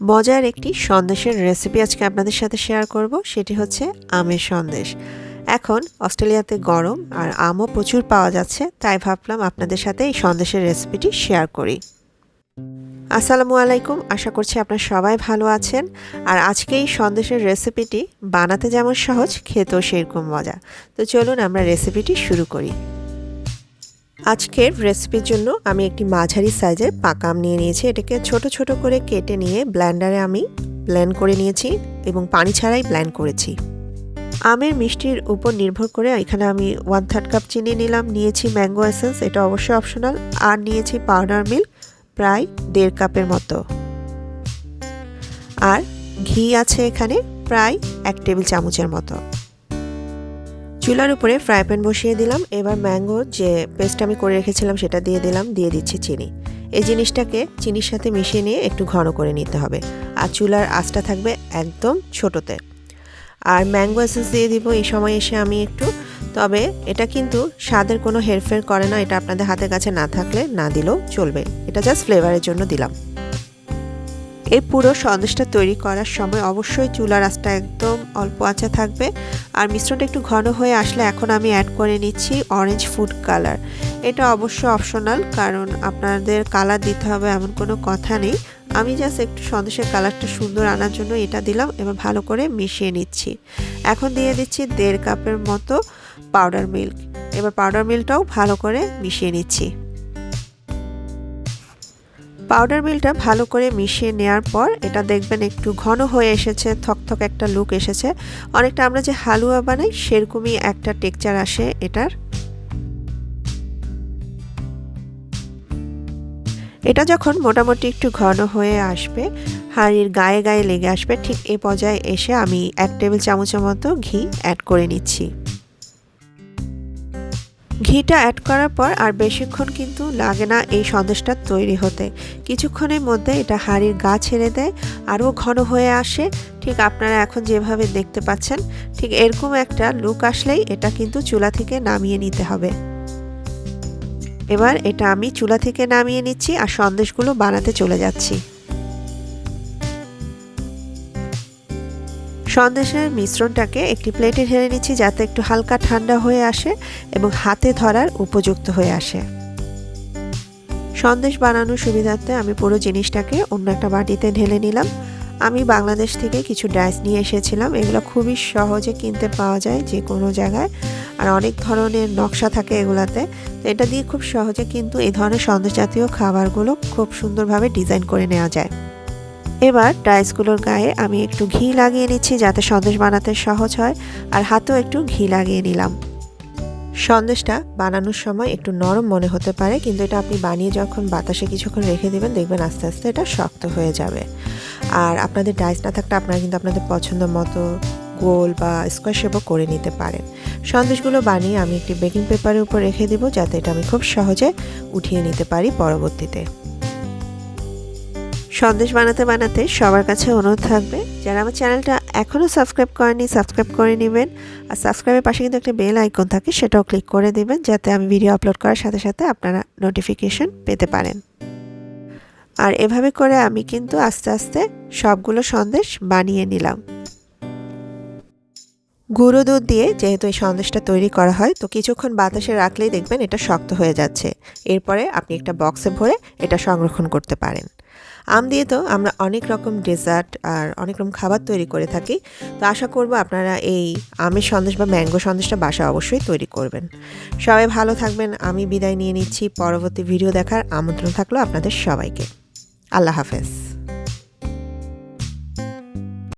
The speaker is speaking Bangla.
মজার একটি সন্দেশের রেসিপি আজকে আপনাদের সাথে শেয়ার করব, সেটি হচ্ছে আমের সন্দেশ। এখন অস্ট্রেলিয়াতে গরম আর আমও প্রচুর পাওয়া যাচ্ছে, তাই ভাবলাম আপনাদের সাথে এই সন্দেশের রেসিপিটি শেয়ার করি। আসসালামু আলাইকুম, আশা করছি আপনারা সবাই ভালো আছেন। আর আজকে এই সন্দেশের রেসিপিটি বানাতে যেমন সহজ, খেতেও সেরকম মজা। তো চলুন আমরা রেসিপিটি শুরু করি। আজকের রেসিপির জন্য আমি একটি মাঝারি সাইজের পাকা আম নিয়ে নিয়েছি। এটাকে ছোট ছোট করে কেটে নিয়ে ব্লেন্ডারে আমি ব্লেন্ড করে নিয়েছি এবং পানি ছাড়াই ব্লেন্ড করেছি। আমের মিষ্টির উপর নির্ভর করে এখানে আমি 1/3 কাপ চিনি নিলাম, নিয়েছি ম্যাঙ্গো এসেন্স, এটা অবশ্যই অপশনাল, আর নিয়েছি পাউডার মিল্ক প্রায় 1.5 কাপের মতো, আর ঘি আছে এখানে প্রায় 1 টেবিল চামচের মতো। চুলার উপরে ফ্রাই প্যান বসিয়ে দিলাম। এবার ম্যাঙ্গোর যে পেস্ট আমি করে রেখেছিলাম সেটা দিয়ে দিলাম, দিয়ে দিচ্ছি চিনি। এই জিনিসটাকে চিনির সাথে মিশিয়ে নিয়ে একটু ঘন করে নিতে হবে, আর চুলার আঁচটা থাকবে একদম ছোটোতে। আর ম্যাঙ্গো এসেন্স দিয়ে দিব এই সময় এসে আমি একটু, তবে এটা কিন্তু স্বাদের কোনো হেরফের করে না, এটা আপনাদের হাতের কাছে না থাকলে না দিলেও চলবে, এটা জাস্ট ফ্লেভারের জন্য দিলাম। এই পুরো সন্দেশটা তৈরি করার সময় অবশ্যই চুলার আঁচটা একদম অল্প আঁচে থাকবে। আর মিশ্রণটা একটু ঘন হয়ে আসলে এখন আমি অ্যাড করে নিচ্ছি অরেঞ্জ ফুড কালার। এটা অবশ্য অপশনাল, কারণ আপনাদের কালার দিতে হবে এমন কোনো কথা নেই। আমি জাস্ট একটু সন্দেশের কালারটা সুন্দর আনার জন্য এটা দিলাম। এবার ভালো করে মিশিয়ে নিচ্ছি। এখন দিয়ে দিচ্ছি 1.5 কাপের মতো পাউডার মিল্ক। এবার পাউডার মিল্কটাও ভালো করে মিশিয়ে নিচ্ছি। পাউডার মিল্কটা ভালো করে মিশিয়ে নেওয়ার পর এটা দেখবেন একটু ঘন হয়ে এসেছে, থকথক একটা লুক এসেছে, অনেকটা আমরা যে হালুয়া বানাই সেরকমই একটা টেক্সচার আসে এটার। এটা যখন মোটামুটি একটু ঘন হয়ে আসবে, হাঁড়ির গায়ে গায়ে লেগে আসবে, ঠিক এই পর্যায়ে এসে আমি 1 টেবিল চামচের মতো ঘি অ্যাড করে নিচ্ছি। ঘিটা অ্যাড করার পর আর বেশিক্ষণ কিন্তু লাগে না এই সন্দেশটা তৈরি হতে, কিছুক্ষণের মধ্যে এটা হাঁড়ির গা ছেড়ে দেয়, আরও ঘন হয়ে আসে। ঠিক আপনারা এখন যেভাবে দেখতে পাচ্ছেন, ঠিক এরকম একটা লুক আসলেই এটা কিন্তু চুলা থেকে নামিয়ে নিতে হবে। এবার এটা আমি চুলা থেকে নামিয়ে নিচ্ছি আর সন্দেশগুলো বানাতে চলে যাচ্ছি। সন্দেশের মিশ্রণটাকে একটি প্লেটে ঢেলে নিচ্ছি যাতে একটু হালকা ঠান্ডা হয়ে আসে এবং হাতে ধরার উপযুক্ত হয়ে আসে। সন্দেশ বানানোর সুবিধার্থে আমি পুরো জিনিসটাকে অন্য একটা বাটিতে ঢেলে নিলাম। আমি বাংলাদেশ থেকে কিছু ডাইস নিয়ে এসেছিলাম, এগুলো খুবই সহজে কিনতে পাওয়া যায় যে কোনো জায়গায়, আর অনেক ধরনের নকশা থাকে এগুলাতে। তো এটা দিয়ে খুব সহজে কিন্তু এই ধরনের সন্দেশ জাতীয় খাবারগুলো খুব সুন্দরভাবে ডিজাইন করে নেওয়া যায়। এবার ডাইসগুলোর গায়ে আমি একটু ঘি লাগিয়ে নিচ্ছি যাতে সন্দেশ বানাতে সহজ হয়, আর হাতেও একটু ঘি লাগিয়ে নিলাম। সন্দেশটা বানানোর সময় একটু নরম মনে হতে পারে, কিন্তু এটা আপনি বানিয়ে যখন বাতাসে কিছুক্ষণ রেখে দেবেন দেখবেন আস্তে আস্তে এটা শক্ত হয়ে যাবে। আর আপনাদের ডাইস না থাকলে আপনারা কিন্তু আপনাদের পছন্দ মতো গোল বা স্কোয়ার শেপও করে নিতে পারেন। সন্দেশগুলো বানিয়ে আমি একটি বেকিং পেপারের উপর রেখে দেবো যাতে এটা আমি খুব সহজে উঠিয়ে নিতে পারি পরবর্তীতে। সন্দেশ বানাতে বানাতে সবার কাছে অনুরোধ থাকবে, যারা আমার চ্যানেলটা এখনও সাবস্ক্রাইব করেনি সাবস্ক্রাইব করে নেবেন, আর সাবস্ক্রাইবের পাশে কিন্তু একটা বেল আইকন থাকে, সেটাও ক্লিক করে দেবেন যাতে আমি ভিডিও আপলোড করার সাথে সাথে আপনারা নোটিফিকেশন পেতে পারেন। আর এভাবে করে আমি কিন্তু আস্তে আস্তে সবগুলো সন্দেশ বানিয়ে নিলাম। গুঁড়ো দুধ দিয়ে যেহেতু এই সন্দেশটা তৈরি করা হয়, তো কিছুক্ষণ বাতাসে রাখলেই দেখবেন এটা শক্ত হয়ে যাচ্ছে। এরপরে আপনি একটা বক্সে ভরে এটা সংরক্ষণ করতে পারেন। আম দিয়ে তো আমরা অনেক রকম ডেজার্ট আর অনেক রকম খাবার তৈরি করে থাকি, তো আশা করব আপনারা এই আমের সন্দেশ বা ম্যাঙ্গো সন্দেশটা বাসায় অবশ্যই তৈরি করবেন। সবাই ভালো থাকবেন, আমি বিদায় নিয়ে নিচ্ছি। পরবর্তী ভিডিও দেখার আমন্ত্রণ থাকলো আপনাদের সবাইকে। আল্লাহ হাফেজ।